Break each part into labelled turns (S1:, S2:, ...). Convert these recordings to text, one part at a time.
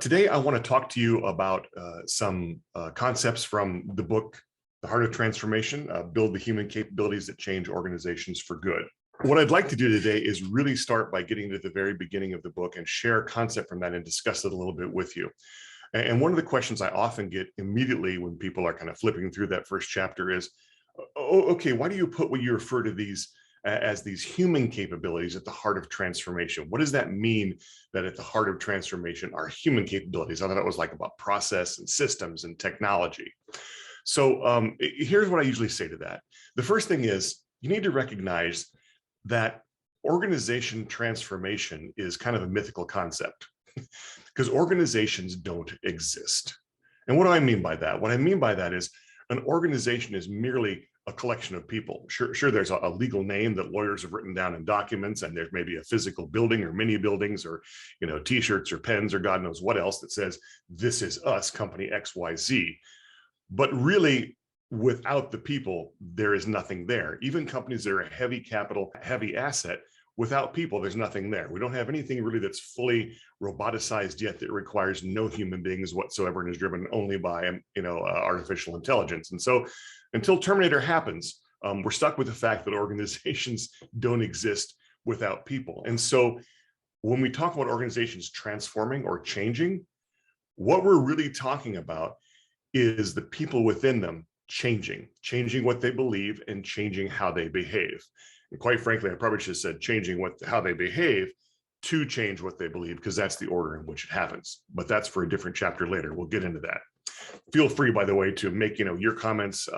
S1: Today, I want to talk to you about some concepts from the book, The Heart of Transformation, Build the Human Capabilities That Change Organizations for Good. What I'd like to do today is really start by getting to the very beginning of the book and share a concept from that and discuss it a little bit with you. And one of the questions I often get immediately when people are kind of flipping through that first chapter is, oh, okay, why do you put what you refer to these as these human capabilities at the heart of transformation? What does that mean, that at the heart of transformation are human capabilities? I thought it was like about process and systems and technology. So here's what I usually say to that. The first thing is you need to recognize that organization transformation is kind of a mythical concept because organizations don't exist. And what do I mean by that? What I mean by that is an organization is merely a collection of people. Sure, there's a legal name that lawyers have written down in documents, and there's maybe a physical building or mini buildings or, T-shirts or pens or God knows what else that says, this is us, company XYZ. But really, without the people, there is nothing there. Even companies that are a heavy capital, heavy asset, without people, there's nothing there. We don't have anything really that's fully roboticized yet that requires no human beings whatsoever and is driven only by, artificial intelligence. And so until Terminator happens, we're stuck with the fact that organizations don't exist without people. And so when we talk about organizations transforming or changing, what we're really talking about is the people within them changing what they believe and changing how they behave. And quite frankly, I probably should have said changing how they behave to change what they believe, because that's the order in which it happens. But that's for a different chapter later. We'll get into that. Feel free, by the way, to make your comments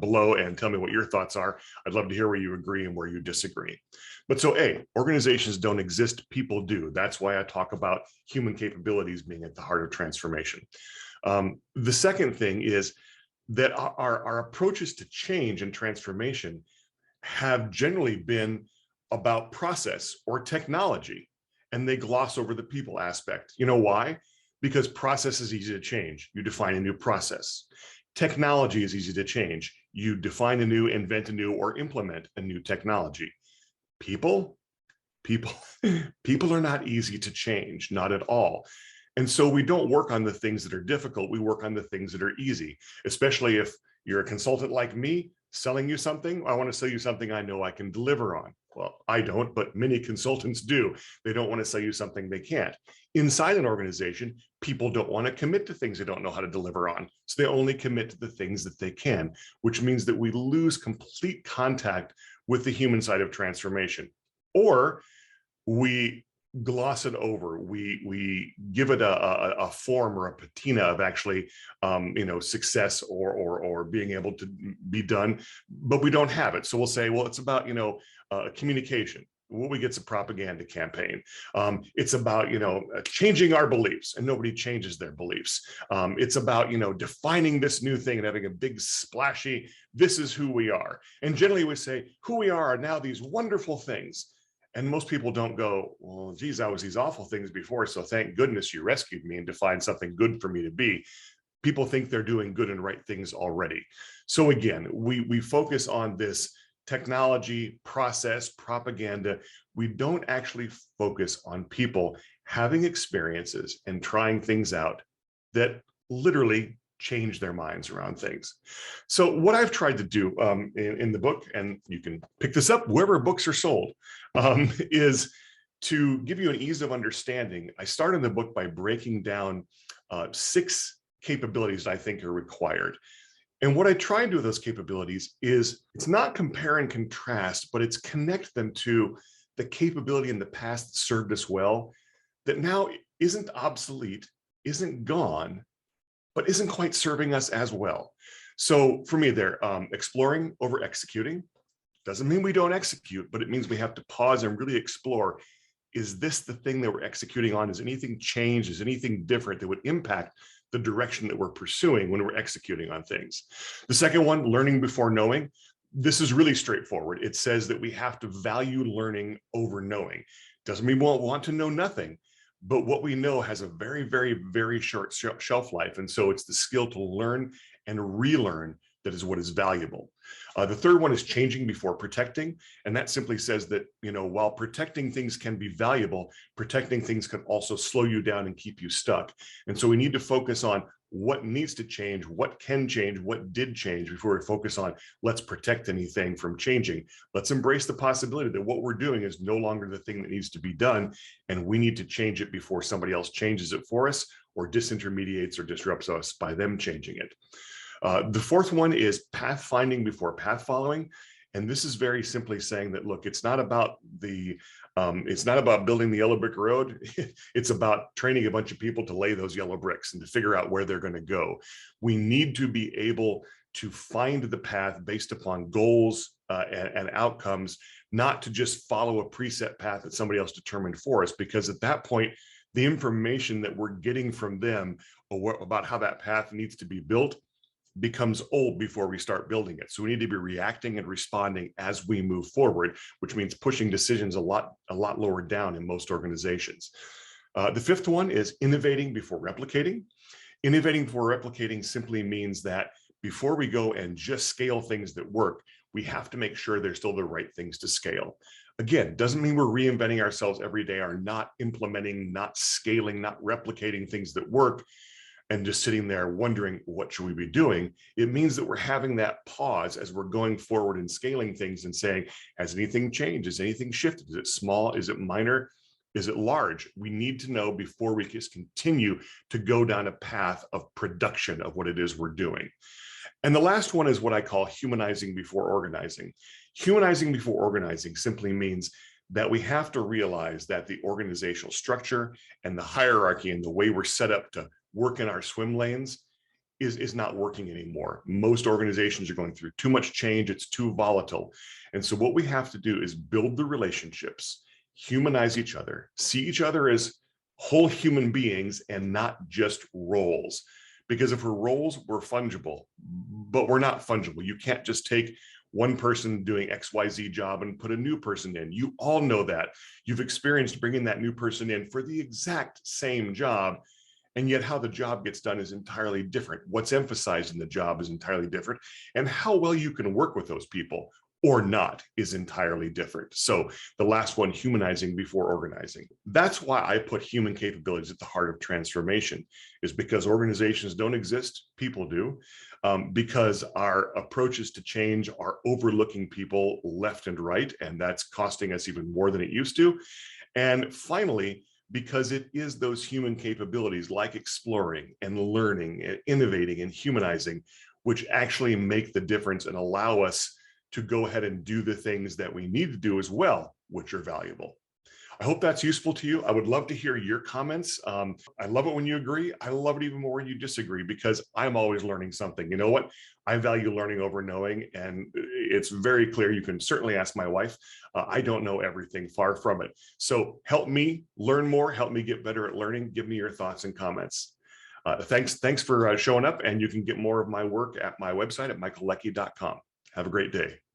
S1: below and tell me what your thoughts are. I'd love to hear where you agree and where you disagree. But so organizations don't exist, people do. That's why I talk about human capabilities being at the heart of transformation. The second thing is that our approaches to change and transformation have generally been about process or technology, and they gloss over the people aspect. You know why? Because process is easy to change. You define a new process. Technology is easy to change. You define a new, invent a new, or implement a new technology. People are not easy to change, not at all. And so we don't work on the things that are difficult. We work on the things that are easy, especially if you're a consultant like me selling you something. I want to sell you something I know I can deliver on. Well, I don't, but many consultants do. They don't want to sell you something they can't. Inside an organization, people don't want to commit to things they don't know how to deliver on. So they only commit to the things that they can, which means that we lose complete contact with the human side of transformation. Or we gloss it over. We give it a form or a patina of actually, success or being able to be done, but we don't have it. So we'll say, well, it's about, communication. What we get's a propaganda campaign. It's about, changing our beliefs, and nobody changes their beliefs. It's about, defining this new thing and having a big splashy, this is who we are. And generally we say, who we are now these wonderful things. And most people don't go, well, geez, I was these awful things before, so thank goodness you rescued me and defined something good for me to be. People think they're doing good and right things already. So again, we focus on this technology, process, propaganda. We don't actually focus on people having experiences and trying things out that literally change their minds around things. So what I've tried to do in the book, and you can pick this up wherever books are sold, is to give you an ease of understanding. I started the book by breaking down 6 capabilities that I think are required. And what I try and do with those capabilities is it's not compare and contrast, but it's connect them to the capability in the past that served us well, that now isn't obsolete, isn't gone, but isn't quite serving us as well. So for me, they're exploring over executing. Doesn't mean we don't execute, but it means we have to pause and really explore. Is this the thing that we're executing on? Is anything changed? Is anything different that would impact the direction that we're pursuing when we're executing on things? The second one, learning before knowing. This is really straightforward. It says that we have to value learning over knowing. Doesn't mean we won't want to know nothing, but what we know has a very, very, very short shelf life. And so it's the skill to learn and relearn that is what is valuable. The third one is changing before protecting. And that simply says that, while protecting things can be valuable, protecting things can also slow you down and keep you stuck. And so we need to focus on what needs to change, what can change, what did change before we focus on let's protect anything from changing. Let's embrace the possibility that what we're doing is no longer the thing that needs to be done, and we need to change it before somebody else changes it for us or disintermediates or disrupts us by them changing it. The fourth one is path finding before path following. And this is very simply saying that, look, it's not about building the yellow brick road. It's about training a bunch of people to lay those yellow bricks and to figure out where they're going to go. We need to be able to find the path based upon goals and outcomes, not to just follow a preset path that somebody else determined for us, because at that point, the information that we're getting from them about how that path needs to be built becomes old before we start building it. So we need to be reacting and responding as we move forward, which means pushing decisions a lot lower down in most organizations. The fifth one is innovating before replicating. Innovating before replicating simply means that before we go and just scale things that work, we have to make sure they're still the right things to scale. Again, doesn't mean we're reinventing ourselves every day, or not implementing, not scaling, not replicating things that work and just sitting there wondering what should we be doing. It means that we're having that pause as we're going forward and scaling things and saying, has anything changed? Has anything shifted? Is it small? Is it minor? Is it large? We need to know before we just continue to go down a path of production of what it is we're doing. And the last one is what I call humanizing before organizing. Humanizing before organizing simply means that we have to realize that the organizational structure and the hierarchy and the way we're set up to work in our swim lanes is not working anymore. Most organizations are going through too much change. It's too volatile. And so what we have to do is build the relationships, humanize each other, see each other as whole human beings and not just roles. Because if we're roles, we're fungible, but we're not fungible. You can't just take one person doing XYZ job and put a new person in. You all know that. You've experienced bringing that new person in for the exact same job, and yet how the job gets done is entirely different. What's emphasized in the job is entirely different, and how well you can work with those people or not is entirely different. So the last one, humanizing before organizing. That's why I put human capabilities at the heart of transformation, is because organizations don't exist, people do. Because our approaches to change are overlooking people left and right, and that's costing us even more than it used to. And finally, because it is those human capabilities like exploring and learning and innovating and humanizing, which actually make the difference and allow us to go ahead and do the things that we need to do as well, which are valuable. I hope that's useful to you. I would love to hear your comments. I love it when you agree. I love it even more when you disagree, because I'm always learning something. You know what? I value learning over knowing, and it's very clear. You can certainly ask my wife. I don't know everything, far from it. So help me learn more, help me get better at learning. Give me your thoughts and comments. Thanks for showing up, and you can get more of my work at my website at michaelleckie.com. Have a great day.